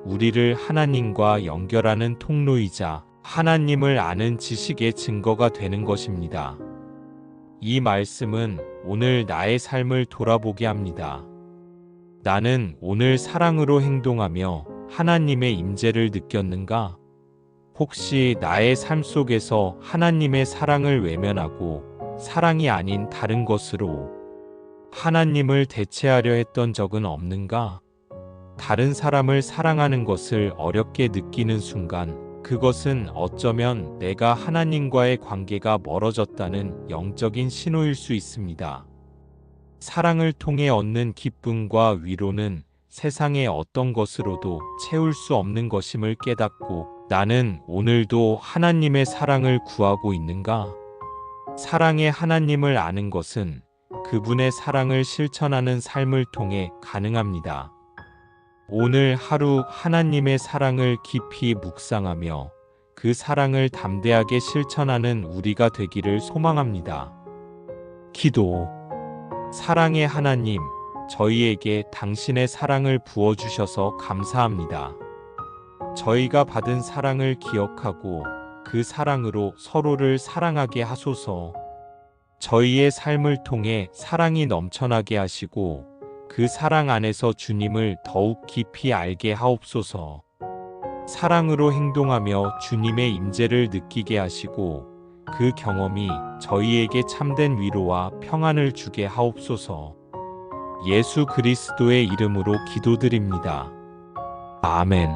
우리를 하나님과 연결하는 통로이자 하나님을 아는 지식의 증거가 되는 것입니다. 이 말씀은 오늘 나의 삶을 돌아보게 합니다. 나는 오늘 사랑으로 행동하며 하나님의 임재를 느꼈는가? 혹시 나의 삶 속에서 하나님의 사랑을 외면하고 사랑이 아닌 다른 것으로 하나님을 대체하려 했던 적은 없는가? 다른 사람을 사랑하는 것을 어렵게 느끼는 순간 그것은 어쩌면 내가 하나님과의 관계가 멀어졌다는 영적인 신호일 수 있습니다. 사랑을 통해 얻는 기쁨과 위로는 세상의 어떤 것으로도 채울 수 없는 것임을 깨닫고 나는 오늘도 하나님의 사랑을 구하고 있는가? 사랑의 하나님을 아는 것은 그분의 사랑을 실천하는 삶을 통해 가능합니다. 오늘 하루 하나님의 사랑을 깊이 묵상하며 그 사랑을 담대하게 실천하는 우리가 되기를 소망합니다. 기도. 사랑의 하나님, 저희에게 당신의 사랑을 부어주셔서 감사합니다. 저희가 받은 사랑을 기억하고 그 사랑으로 서로를 사랑하게 하소서. 저희의 삶을 통해 사랑이 넘쳐나게 하시고 그 사랑 안에서 주님을 더욱 깊이 알게 하옵소서. 사랑으로 행동하며 주님의 임재를 느끼게 하시고 그 경험이 저희에게 참된 위로와 평안을 주게 하옵소서. 예수 그리스도의 이름으로 기도드립니다. 아멘.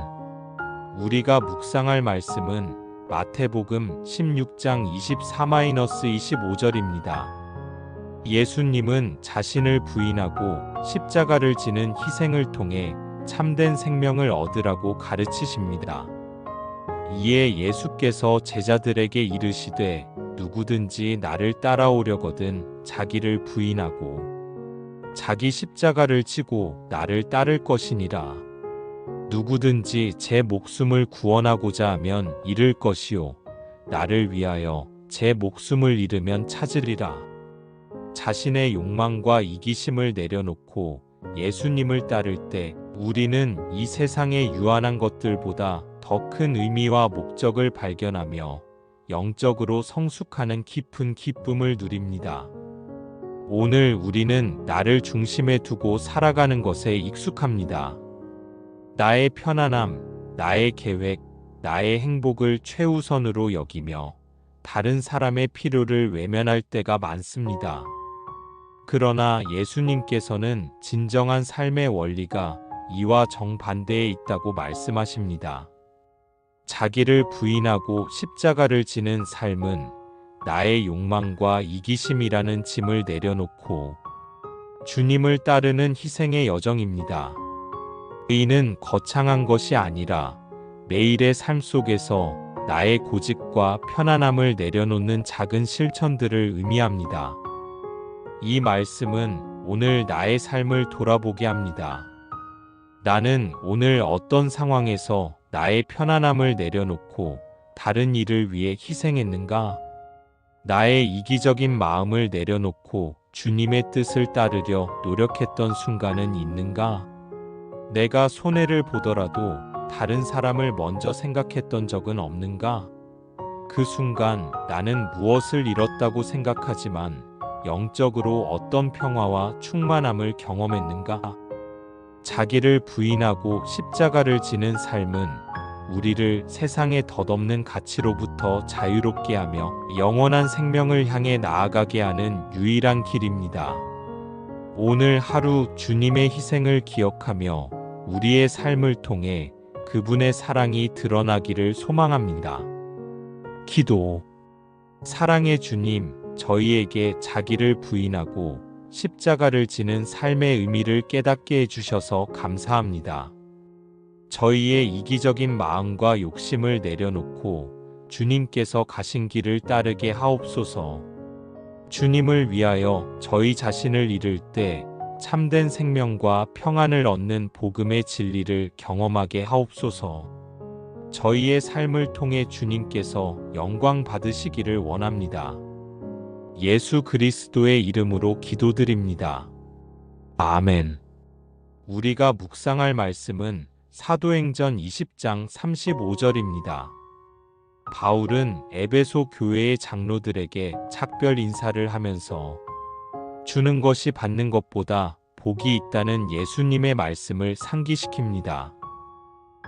우리가 묵상할 말씀은 마태복음 16장 24-25절입니다. 예수님은 자신을 부인하고 십자가를 지는 희생을 통해 참된 생명을 얻으라고 가르치십니다. 이에 예수께서 제자들에게 이르시되 누구든지 나를 따라오려거든 자기를 부인하고 자기 십자가를 지고 나를 따를 것이니라. 누구든지 제 목숨을 구원하고자 하면 잃을 것이요 나를 위하여 제 목숨을 잃으면 찾으리라. 자신의 욕망과 이기심을 내려놓고 예수님을 따를 때 우리는 이 세상의 유한한 것들보다 더 큰 의미와 목적을 발견하며 영적으로 성숙하는 깊은 기쁨을 누립니다. 오늘 우리는 나를 중심에 두고 살아가는 것에 익숙합니다. 나의 편안함, 나의 계획, 나의 행복을 최우선으로 여기며 다른 사람의 필요를 외면할 때가 많습니다. 그러나 예수님께서는 진정한 삶의 원리가 이와 정반대에 있다고 말씀하십니다. 자기를 부인하고 십자가를 지는 삶은 나의 욕망과 이기심이라는 짐을 내려놓고 주님을 따르는 희생의 여정입니다. 이는 거창한 것이 아니라 매일의 삶 속에서 나의 고집과 편안함을 내려놓는 작은 실천들을 의미합니다. 이 말씀은 오늘 나의 삶을 돌아보게 합니다. 나는 오늘 어떤 상황에서 나의 편안함을 내려놓고 다른 일을 위해 희생했는가? 나의 이기적인 마음을 내려놓고 주님의 뜻을 따르려 노력했던 순간은 있는가? 내가 손해를 보더라도 다른 사람을 먼저 생각했던 적은 없는가? 그 순간 나는 무엇을 잃었다고 생각하지만 영적으로 어떤 평화와 충만함을 경험했는가? 자기를 부인하고 십자가를 지는 삶은 우리를 세상의 덧없는 가치로부터 자유롭게 하며 영원한 생명을 향해 나아가게 하는 유일한 길입니다. 오늘 하루 주님의 희생을 기억하며 우리의 삶을 통해 그분의 사랑이 드러나기를 소망합니다. 기도. 사랑의 주님, 저희에게 자기를 부인하고 십자가를 지는 삶의 의미를 깨닫게 해주셔서 감사합니다. 저희의 이기적인 마음과 욕심을 내려놓고 주님께서 가신 길을 따르게 하옵소서. 주님을 위하여 저희 자신을 잃을 때 참된 생명과 평안을 얻는 복음의 진리를 경험하게 하옵소서. 저희의 삶을 통해 주님께서 영광 받으시기를 원합니다. 예수 그리스도의 이름으로 기도드립니다. 아멘. 우리가 묵상할 말씀은 사도행전 20장 35절입니다. 바울은 에베소 교회의 장로들에게 작별 인사를 하면서 주는 것이 받는 것보다 복이 있다는 예수님의 말씀을 상기시킵니다.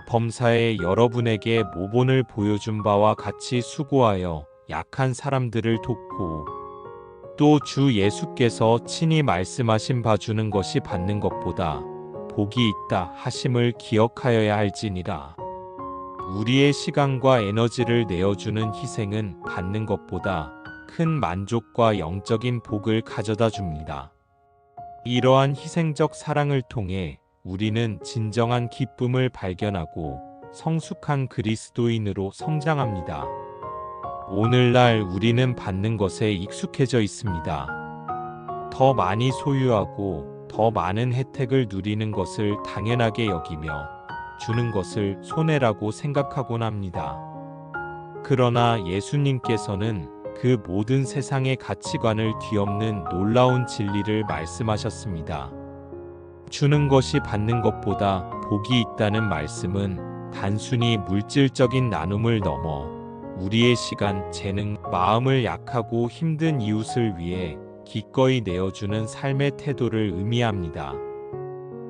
범사에 여러분에게 모본을 보여준 바와 같이 수고하여 약한 사람들을 돕고 또 주 예수께서 친히 말씀하신 바 주는 것이 받는 것보다 복이 있다 하심을 기억하여야 할지니라. 우리의 시간과 에너지를 내어주는 희생은 받는 것보다 큰 만족과 영적인 복을 가져다 줍니다. 이러한 희생적 사랑을 통해 우리는 진정한 기쁨을 발견하고 성숙한 그리스도인으로 성장합니다. 오늘날 우리는 받는 것에 익숙해져 있습니다. 더 많이 소유하고 더 많은 혜택을 누리는 것을 당연하게 여기며 주는 것을 손해라고 생각하곤 합니다. 그러나 예수님께서는 그 모든 세상의 가치관을 뒤엎는 놀라운 진리를 말씀하셨습니다. 주는 것이 받는 것보다 복이 있다는 말씀은 단순히 물질적인 나눔을 넘어 우리의 시간, 재능, 마음을 약하고 힘든 이웃을 위해 기꺼이 내어주는 삶의 태도를 의미합니다.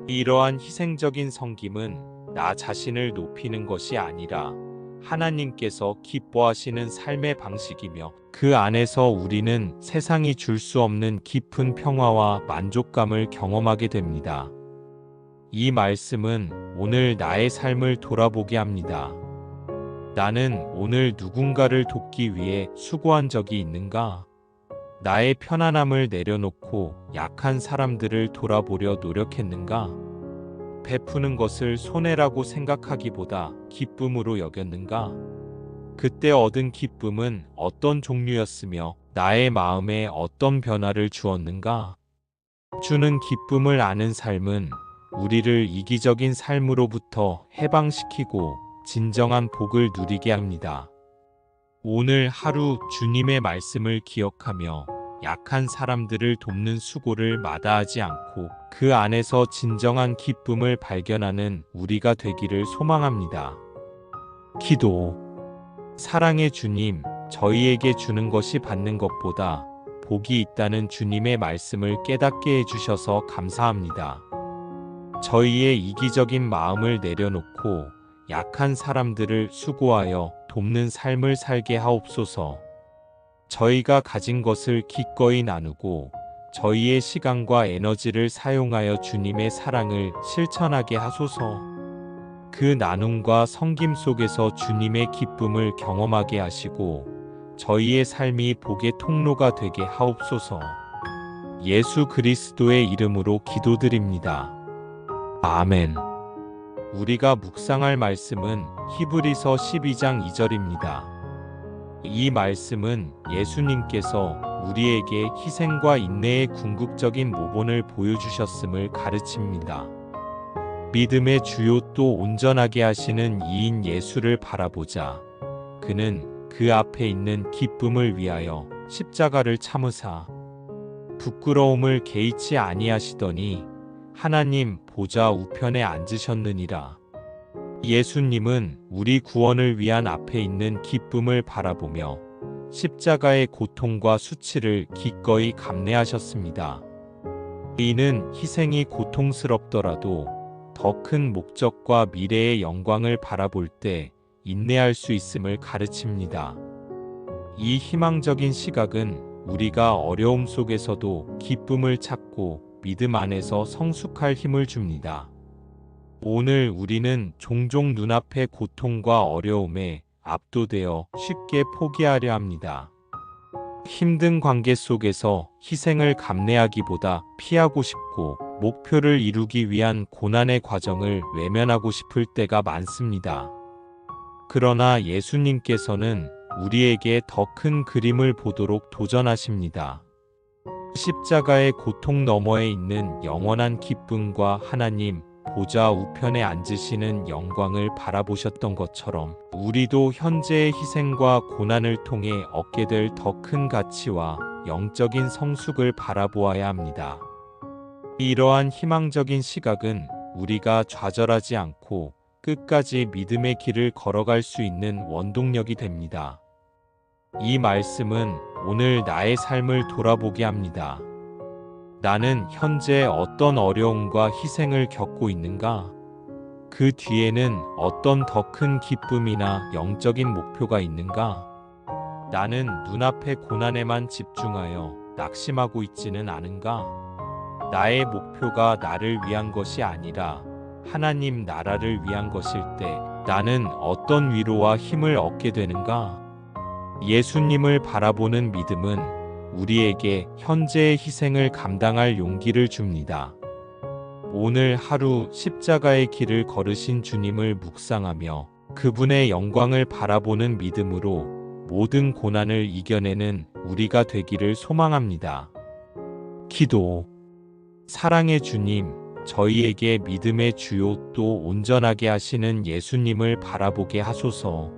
이러한 희생적인 섬김은 나 자신을 높이는 것이 아니라 하나님께서 기뻐하시는 삶의 방식이며 그 안에서 우리는 세상이 줄 수 없는 깊은 평화와 만족감을 경험하게 됩니다. 이 말씀은 오늘 나의 삶을 돌아보게 합니다. 나는 오늘 누군가를 돕기 위해 수고한 적이 있는가? 나의 편안함을 내려놓고 약한 사람들을 돌아보려 노력했는가? 베푸는 것을 손해라고 생각하기보다 기쁨으로 여겼는가? 그때 얻은 기쁨은 어떤 종류였으며 나의 마음에 어떤 변화를 주었는가? 주는 기쁨을 아는 삶은 우리를 이기적인 삶으로부터 해방시키고 진정한 복을 누리게 합니다. 오늘 하루 주님의 말씀을 기억하며 약한 사람들을 돕는 수고를 마다하지 않고 그 안에서 진정한 기쁨을 발견하는 우리가 되기를 소망합니다. 기도. 사랑의 주님, 저희에게 주는 것이 받는 것보다 복이 있다는 주님의 말씀을 깨닫게 해주셔서 감사합니다. 저희의 이기적인 마음을 내려놓고 약한 사람들을 수고하여 돕는 삶을 살게 하옵소서. 저희가 가진 것을 기꺼이 나누고 저희의 시간과 에너지를 사용하여 주님의 사랑을 실천하게 하소서. 그 나눔과 섬김 속에서 주님의 기쁨을 경험하게 하시고 저희의 삶이 복의 통로가 되게 하옵소서. 예수 그리스도의 이름으로 기도드립니다. 아멘. 우리가 묵상할 말씀은 히브리서 12장 2절입니다. 이 말씀은 예수님께서 우리에게 희생과 인내의 궁극적인 모본을 보여주셨음을 가르칩니다. 믿음의 주요 또 온전하게 하시는 이인 예수를 바라보자. 그는 그 앞에 있는 기쁨을 위하여 십자가를 참으사 부끄러움을 개의치 아니하시더니 하나님 보좌 우편에 앉으셨느니라. 예수님은 우리 구원을 위한 앞에 있는 기쁨을 바라보며 십자가의 고통과 수치를 기꺼이 감내하셨습니다. 이는 희생이 고통스럽더라도 더 큰 목적과 미래의 영광을 바라볼 때 인내할 수 있음을 가르칩니다. 이 희망적인 시각은 우리가 어려움 속에서도 기쁨을 찾고 믿음 안에서 성숙할 힘을 줍니다. 오늘 우리는 종종 눈앞의 고통과 어려움에 압도되어 쉽게 포기하려 합니다. 힘든 관계 속에서 희생을 감내하기보다 피하고 싶고 목표를 이루기 위한 고난의 과정을 외면하고 싶을 때가 많습니다. 그러나 예수님께서는 우리에게 더 큰 그림을 보도록 도전하십니다. 십자가의 고통 너머에 있는 영원한 기쁨과 하나님 보좌 우편에 앉으시는 영광을 바라보셨던 것처럼 우리도 현재의 희생과 고난을 통해 얻게 될 더 큰 가치와 영적인 성숙을 바라보아야 합니다. 이러한 희망적인 시각은 우리가 좌절하지 않고 끝까지 믿음의 길을 걸어갈 수 있는 원동력이 됩니다. 이 말씀은 오늘 나의 삶을 돌아보게 합니다. 나는 현재 어떤 어려움과 희생을 겪고 있는가? 그 뒤에는 어떤 더 큰 기쁨이나 영적인 목표가 있는가? 나는 눈앞의 고난에만 집중하여 낙심하고 있지는 않은가? 나의 목표가 나를 위한 것이 아니라 하나님 나라를 위한 것일 때 나는 어떤 위로와 힘을 얻게 되는가? 예수님을 바라보는 믿음은 우리에게 현재의 희생을 감당할 용기를 줍니다. 오늘 하루 십자가의 길을 걸으신 주님을 묵상하며 그분의 영광을 바라보는 믿음으로 모든 고난을 이겨내는 우리가 되기를 소망합니다. 기도. 사랑의 주님, 저희에게 믿음의 주요 또 온전하게 하시는 예수님을 바라보게 하소서.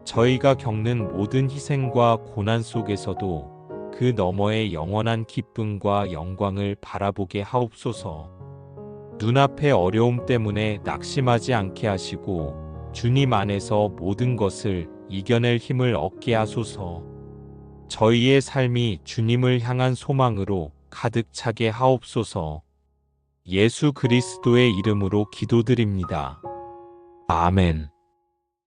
저희가 겪는 모든 희생과 고난 속에서도 그 너머의 영원한 기쁨과 영광을 바라보게 하옵소서. 눈앞의 어려움 때문에 낙심하지 않게 하시고 주님 안에서 모든 것을 이겨낼 힘을 얻게 하소서. 저희의 삶이 주님을 향한 소망으로 가득 차게 하옵소서. 예수 그리스도의 이름으로 기도드립니다. 아멘.